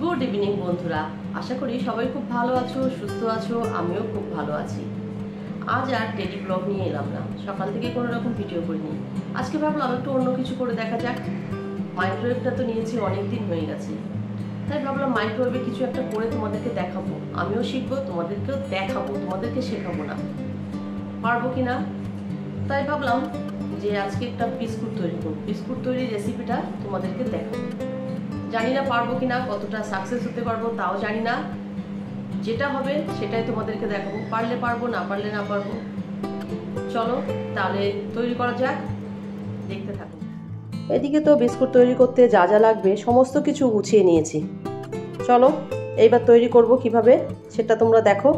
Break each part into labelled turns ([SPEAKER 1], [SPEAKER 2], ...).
[SPEAKER 1] Good evening বন্ধুরা, আশা করি সবাই খুব ভালো আছো, সুস্থ আছো। আমিও খুব ভালো আছি। আজ আর ডেলি ব্লগ নিয়ে এলাম না, সকাল থেকে কোনো রকম ভিডিও করিনি। আজকে ভাবলাম একটু অন্য কিছু করে দেখা যাক। মাইক্রোওয়েভটা তো নিয়েছি, অনেক দিন হয়ে গেছে, তাই ভাবলাম মাইক্রোওয়েভে কিছু একটা করে তোমাদেরকে দেখাবো। আমিও শিখবো, তোমাদেরকেও দেখাবো, তোমাদেরকে শেখাবো না, পারবো কি না। তাই ভাবলাম যে আজকে একটা বিস্কুট তৈরি করবো। বিস্কুট তৈরির রেসিপিটা তোমাদেরকে দেখাবো। জানি না পারবো কিনা, কতটা সাকসেস হতে পারবো তাও জানি না। যেটা হবে সেটাই তোমাদেরকে দেখাবো, পারলে পারবো, না পারলে না পারবো। চলো তাহলে তৈরি করা যাক, দেখতে থাকো। এদিকে তো বিস্কুট তৈরি করতে যা যা লাগবে সমস্ত কিছু গুছিয়ে নিয়েছি। চলো এইবার তৈরি করব কিভাবে সেটা তোমরা দেখো।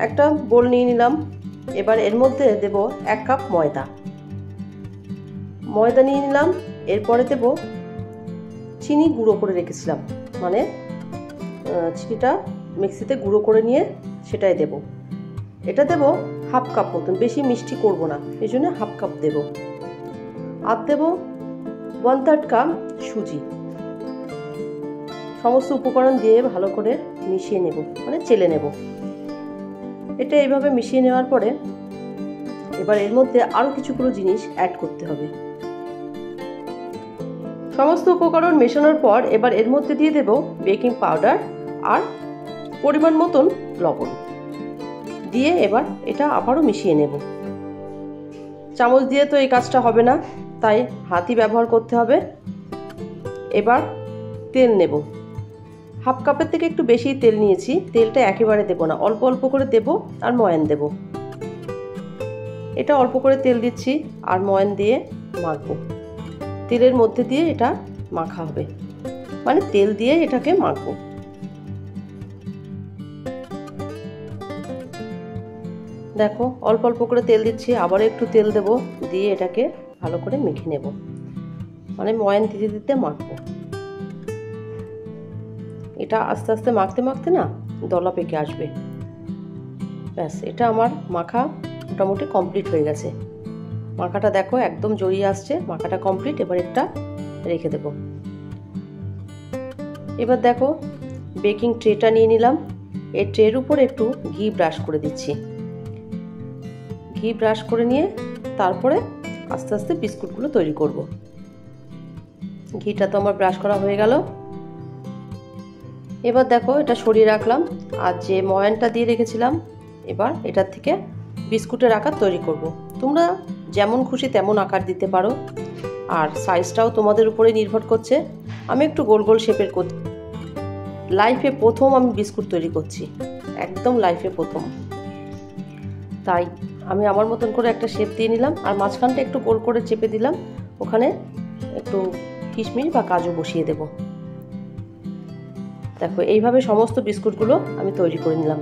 [SPEAKER 1] একটা বোল নিয়ে নিলাম। এবার এর মধ্যে দেব 1 কাপ ময়দা নিয়ে নিলাম। এরপরে দেব চিনি গুঁড়ো করে রেখেছিলাম, মানে চিনিটা মিক্সিতে গুঁড়ো করে নিয়ে সেটাই দেব। এটা দেব 1/2 কাপ মতন, বেশি মিষ্টি করব না, এই জন্য 1/2 কাপ দেব। আর দেব 1/3 কাপ সুজি। সমস্ত উপকরণ দিয়ে ভালো করে মিশিয়ে নেব, মানে চেলে নেব। এটা এইভাবে মিশিয়ে নেওয়ার পরে এবার এর মধ্যে আরও কিছুগুলো জিনিস অ্যাড করতে হবে। সমস্ত উপকরণ মেশানোর পর এবার এর মধ্যে দিয়ে দেব বেকিং পাউডার আর পরিমাণ মতন লবণ দিয়ে এবার এটা আবারও মিশিয়ে নেব। চামচ দিয়ে তো এই কাজটা হবে না, তাই হাতই ব্যবহার করতে হবে। এবার তেল নেব। 1/2 কাপের থেকে একটু বেশি তেল নিয়েছি। তেলটা একেবারে দেব না, অল্প অল্প করে দেব আর ময়ান দেব। এটা অল্প করে তেল দিচ্ছি আর ময়ান দিয়ে মাখবো। তেলের মধ্যে দিয়ে এটা মাখা হবে, মানে তেল দিয়ে এটাকে মাখবো। দেখো অল্প অল্প করে তেল দিচ্ছি, আবার একটু তেল দেব, দিয়ে এটাকে ভালো করে মেখে নেব, মানে ময়ান দিতে দিতে মাখবো। এটা আস্তে আস্তে মাখতে মাখতে না দলা পেকে আসবে। ব্যাস, এটা আমার মাখা মোটামুটি কমপ্লিট হয়ে গেছে। মাখাটা দেখো একদম জড়িয়ে আসছে, মাখাটা কমপ্লিট। এবার এটা রেখে দেব। এবার দেখো বেকিং ট্রেটা নিয়ে নিলাম। এই ট্রের উপর একটু ঘি ব্রাশ করে দিচ্ছি। ঘি ব্রাশ করে নিয়ে তারপরে আস্তে আস্তে বিস্কুটগুলো তৈরি করব। ঘিটা তো আমার ব্রাশ করা হয়ে গেল। এবার দেখো এটা সরিয়ে রাখলাম, আর যে ময়ানটা দিয়ে রেখেছিলাম এবার এটার থেকে বিস্কুটের আকার তৈরি করব। তোমরা যেমন খুশি তেমন আকার দিতে পারো, আর সাইজটাও তোমাদের উপরে নির্ভর করছে। আমি একটু গোল গোল শেপের করছি। লাইফে প্রথম আমি বিস্কুট তৈরি করছি, একদম লাইফে প্রথম, তাই আমি আমার মতন করে একটা শেপ দিয়ে নিলাম। আর মাঝখানটা একটু গোল করে চেপে দিলাম, ওখানে একটু কিশমিশ বা কাজু বসিয়ে দেব। দেখো এইভাবে সমস্ত বিস্কুটগুলো আমি তৈরি করে নিলাম।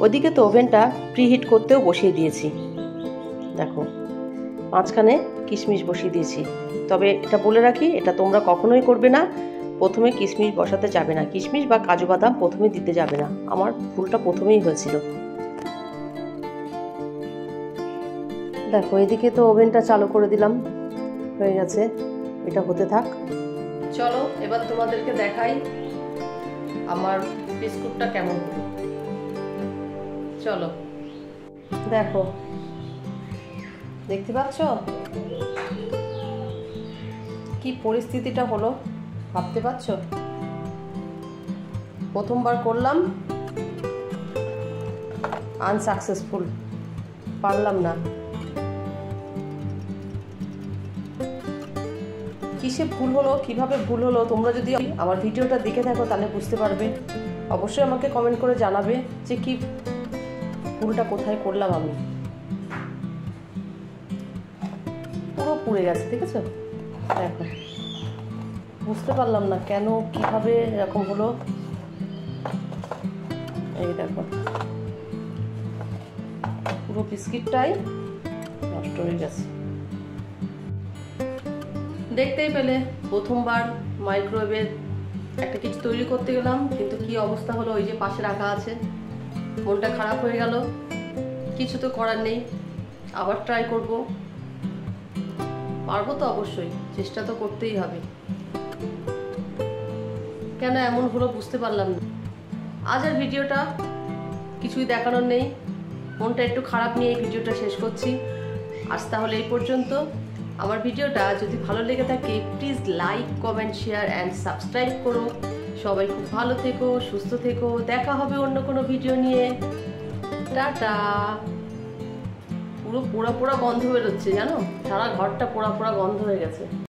[SPEAKER 1] ওদিকে তো ওভেনটা প্রিহিট করতেও বসিয়ে দিয়েছি। দেখো মাঝখানে কিশমিশ বসিয়ে দিয়েছি। তবে এটা বলে রাখি, এটা তোমরা কখনোই করবে না, প্রথমে কিশমিশ বসাতে যাবে না, কিশমিশ বা কাজু বাদাম প্রথমে দিতে যাবে না। আমার ভুলটা প্রথমেই হয়েছিল। দেখো এদিকে তো ওভেনটা চালু করে দিলাম, হয়ে গেছে, এটা হতে থাক। চলো এবার তোমাদেরকে দেখাই আমার বিস্কুটটা কেমন হলো। চলো দেখো, দেখতে পাচ্ছ কি পরিস্থিতিটা হলো, ভাবতে পারছো? প্রথমবার করলাম, আনসাকসেসফুল, পারলাম না। কিসে ভুল হলো, কিভাবে ভুল হলো, তোমরা যদি আমার ভিডিওটা দেখে থাকো তাহলে বুঝতে পারবে। অবশ্যই আমাকে কমেন্ট করে জানাবে যে কি ভুলটা কোথায় করলাম আমি। পুরো পুড়ে গেছে, দেখেছো? দেখো বুঝতে পারলাম না কেন, কিভাবে এরকম হলো। এই দেখো পুরো বিস্কিটটাই নষ্ট হয়ে গেছে। দেখতেই পেলে প্রথমবার মাইক্রোওয়েভে একটা কিছু তৈরি করতে গেলাম, কিন্তু কি অবস্থা হলো, ওই যে পাশে রাখা আছে। মনটা খারাপ হয়ে গেল, কিছু তো করার নেই, আবার ট্রাই করব। পারবো তো অবশ্যই, চেষ্টা তো করতেই হবে। কেন এমন হলো বুঝতে পারলাম না। আজ আর ভিডিওটা কিছুই দেখানোর নেই, মনটা একটু খারাপ নিয়ে এই ভিডিওটা শেষ করছি। আজ তাহলে এই পর্যন্ত। আমার ভিডিওটা যদি ভালো লেগে থাকে please like, comment, share and subscribe করো। সবাই খুব ভালো থেকো, সুস্থ থেকো। দেখা হবে অন্য কোনো ভিডিও নিয়ে। টাটা। পুরো পোড়া পোড়া গন্ধ বেরোচ্ছে জানো, সারা ঘরটা পোড়া পোড়া গন্ধ হয়ে গেছে।